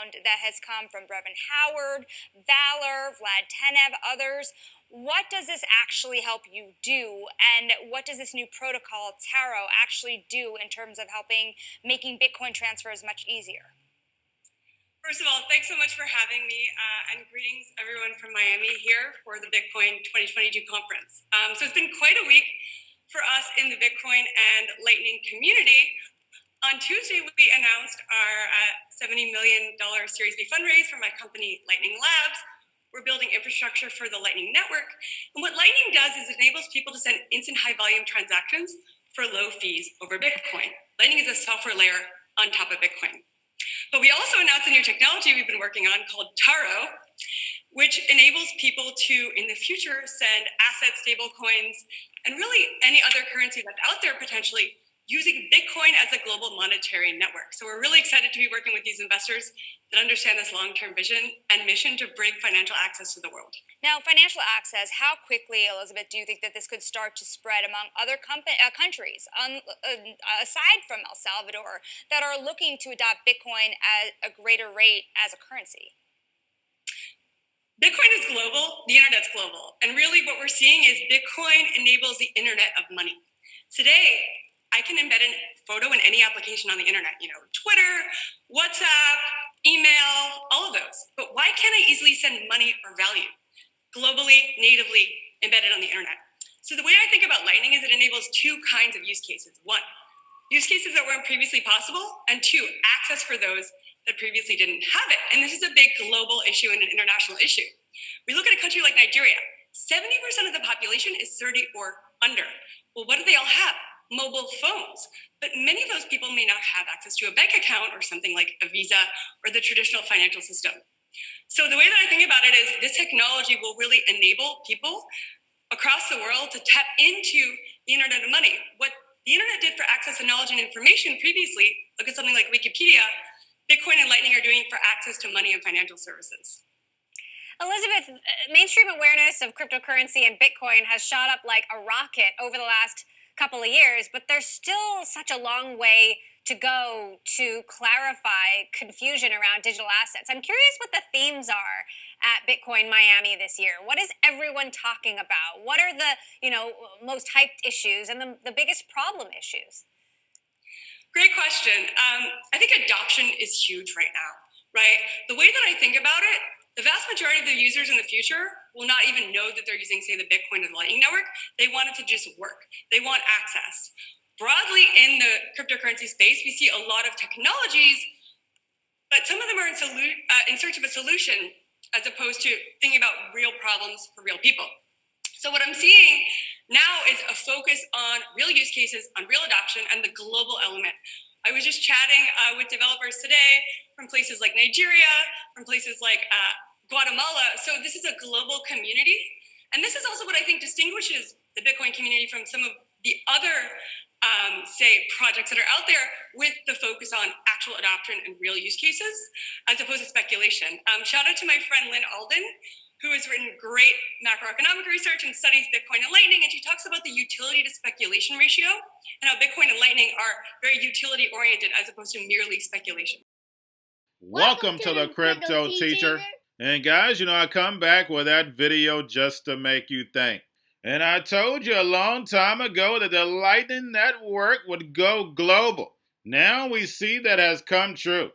background that has come from Brevin Howard, Valor, Vlad Tenev, others. What does this actually help you do, and what does this new protocol, Taro, actually do in terms of making Bitcoin transfers much easier? First of all, thanks so much for having me, and greetings everyone from Miami here for the Bitcoin 2022 conference. So it's been quite a week for us in the Bitcoin and Lightning community. On Tuesday, we announced our $70 million Series B fundraise for my company, Lightning Labs. We're building infrastructure for the Lightning Network. And what Lightning does is it enables people to send instant high-volume transactions for low fees over Bitcoin. Lightning is a software layer on top of Bitcoin. But we also announced a new technology we've been working on called Taro, which enables people to, in the future, send asset stable coins and really any other currency that's out there potentially using Bitcoin as a global monetary network. So we're really excited to be working with these investors that understand this long-term vision and mission to bring financial access to the world. Now, financial access, how quickly, Elizabeth, do you think that this could start to spread among other countries, aside from El Salvador, that are looking to adopt Bitcoin at a greater rate as a currency? Bitcoin is global, the internet's global. And really what we're seeing is Bitcoin enables the internet of money. Today, I can embed a photo in any application on the internet, Twitter, WhatsApp, email, all of those. But why can't I easily send money or value globally, natively embedded on the internet? So the way I think about Lightning is it enables two kinds of use cases. One, use cases that weren't previously possible, and two, access for those that previously didn't have it. And this is a big global issue and an international issue. We look at a country like Nigeria, 70% of the population is 30 or under. Well, what do they all have? Mobile phones. But many of those people may not have access to a bank account or something like a Visa or the traditional financial system. So the way that I think about it is this technology will really enable people across the world to tap into the internet of money. What the internet did for access to knowledge and information previously, look at something like Wikipedia, Bitcoin and Lightning are doing for access to money and financial services. Elizabeth, mainstream awareness of cryptocurrency and Bitcoin has shot up like a rocket over the last couple of years, but there's still such a long way to go to clarify confusion around digital assets. I'm curious what the themes are at Bitcoin Miami this year. What is everyone talking about? What are the most hyped issues and the biggest problem issues? Great question. I think adoption is huge right now, right? The way that I think about it, the vast majority of the users in the future will not even know that they're using, say, the Bitcoin or the Lightning Network. They want it to just work. They want access. Broadly in the cryptocurrency space, we see a lot of technologies, but some of them are in search of a solution as opposed to thinking about real problems for real people. So what I'm seeing now is a focus on real use cases, on real adoption, and the global element. I was just chatting with developers today from places like Nigeria, from places like Guatemala. So this is a global community. And this is also what I think distinguishes the Bitcoin community from some of the other, projects that are out there with the focus on actual adoption and real use cases, as opposed to speculation. Shout out to my friend Lynn Alden, who has written great macroeconomic research and studies Bitcoin and Lightning. And she talks about the utility to speculation ratio and how Bitcoin and Lightning are very utility oriented as opposed to merely speculation. Welcome to the Cryptoteacher. And guys, I come back with that video just to make you think. And I told you a long time ago that the Lightning Network would go global. Now we see that has come true.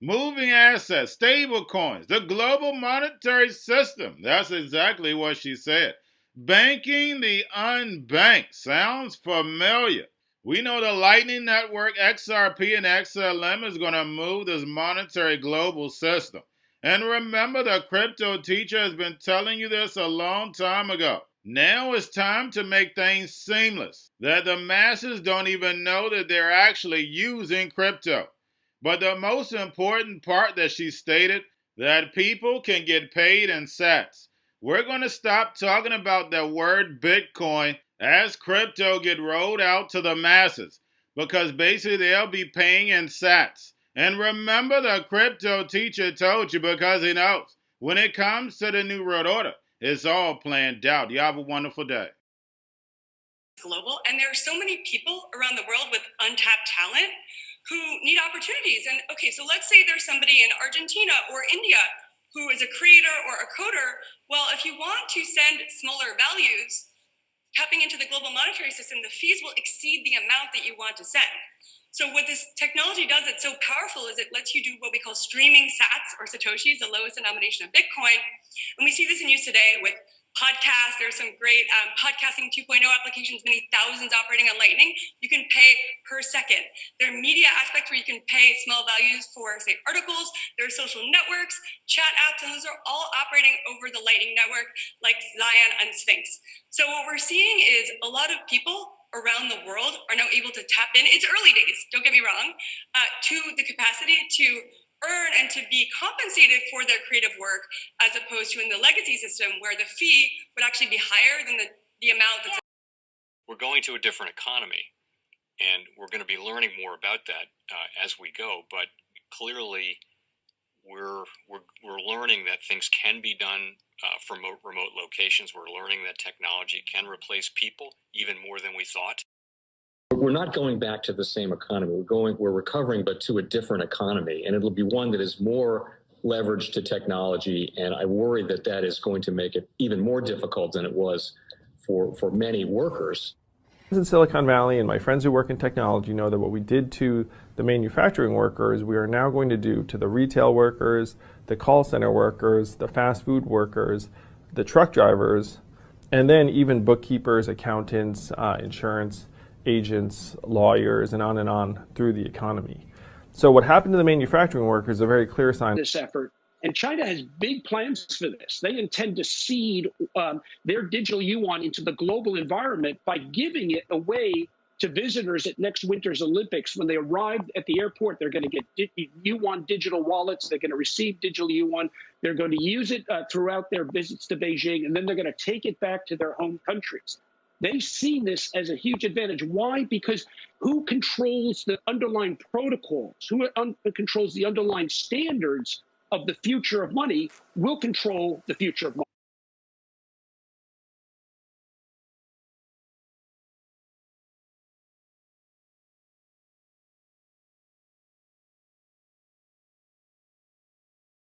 Moving assets, stable coins, the global monetary system. That's exactly what she said. Banking the unbanked. Sounds familiar. We know the Lightning Network, XRP, and XLM is going to move this monetary global system. And remember, the Cryptoteacher has been telling you this a long time ago. Now it's time to make things seamless, that the masses don't even know that they're actually using crypto. But the most important part that she stated, that people can get paid in sats. We're going to stop talking about the word Bitcoin as crypto get rolled out to the masses, because basically they'll be paying in sats. And remember, the Cryptoteacher told you, because he knows when it comes to the New World Order, it's all planned out. You have a wonderful day. Global, and there are so many people around the world with untapped talent who need opportunities. And okay, so let's say there's somebody in Argentina or India who is a creator or a coder. Well, if you want to send smaller values, tapping into the global monetary system, the fees will exceed the amount that you want to send. So what this technology does that's so powerful is it lets you do what we call streaming sats or satoshis, the lowest denomination of Bitcoin. And we see this in use today with podcasts. There's some great podcasting 2.0 applications, many thousands operating on Lightning. You can pay per second. There are media aspects where you can pay small values for, say, articles. There are social networks, chat apps, and those are all operating over the Lightning Network like Zion and Sphinx. So what we're seeing is a lot of people around the world are now able to tap in. It's early days, don't get me wrong, to the capacity to earn and to be compensated for their creative work, as opposed to in the legacy system where the fee would actually be higher than the amount that's... We're going to a different economy, and we're going to be learning more about that as we go. But clearly, we're learning that things can be done from remote locations. We're learning that technology can replace people even more than we thought. We're not going back to the same economy. We're recovering, but to a different economy, and it'll be one that is more leveraged to technology. And I worry that that is going to make it even more difficult than it was for many workers. In Silicon Valley, and my friends who work in technology know that what we did to the manufacturing workers, we are now going to do to the retail workers, the call center workers, the fast food workers, the truck drivers, and then even bookkeepers, accountants, insurance agents, lawyers, and on through the economy. So what happened to the manufacturing workers is a very clear sign. This effort, and China has big plans for this. They intend to seed their digital yuan into the global environment by giving it away to visitors at next winter's Olympics. When they arrive at the airport, they're going to get yuan digital wallets. They're going to receive digital yuan. They're going to use it throughout their visits to Beijing, and then they're going to take it back to their home countries. They see this as a huge advantage. Why? Because who controls the underlying protocols, who controls the underlying standards of the future of money will control the future of money.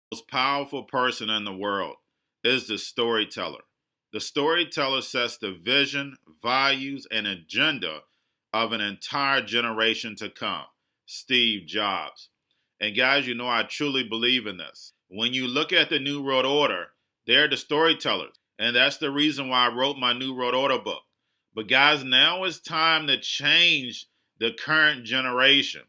The most powerful person in the world is the storyteller. The storyteller sets the vision, values, and agenda of an entire generation to come. Steve Jobs. And guys, you know I truly believe in this. When you look at the New World Order, they're the storytellers. And that's the reason why I wrote my New World Order book. But guys, now it's time to change the current generation.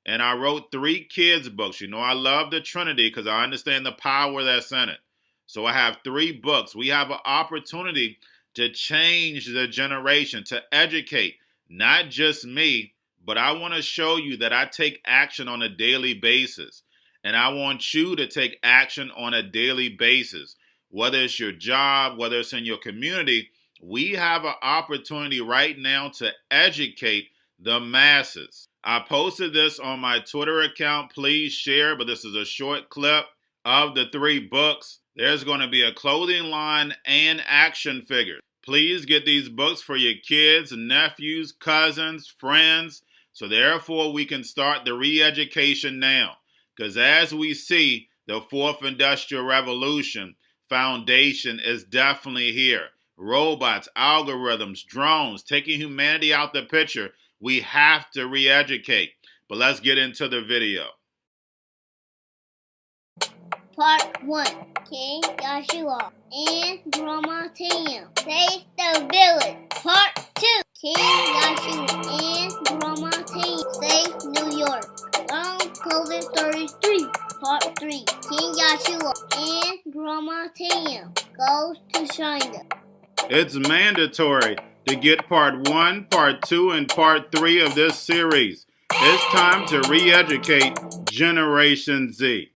And I wrote 3 kids' books. You know I love the Trinity because I understand the power that's in it. So I have 3 books. We have an opportunity to change the generation, to educate, not just me, but I want to show you that I take action on a daily basis. And I want you to take action on a daily basis. Whether it's your job, whether it's in your community, we have an opportunity right now to educate the masses. I posted this on my Twitter account. Please share, but this is a short clip of the 3 books. There's going to be a clothing line and action figures. Please get these books for your kids, nephews, cousins, friends, so therefore we can start the re-education now. Because as we see, the 4th Industrial Revolution foundation is definitely here. Robots, algorithms, drones, taking humanity out the picture. We have to re-educate. But let's get into the video. Part 1. King Joshua and Grandma Tam save the village. Part 2. King Joshua and Grandma Tam save New York. From Clovis Stories 3. Part 3. King Joshua and Grandma Tam goes to China. It's mandatory to get part 1, part 2, and part 3 of this series. It's time to re-educate Generation Z.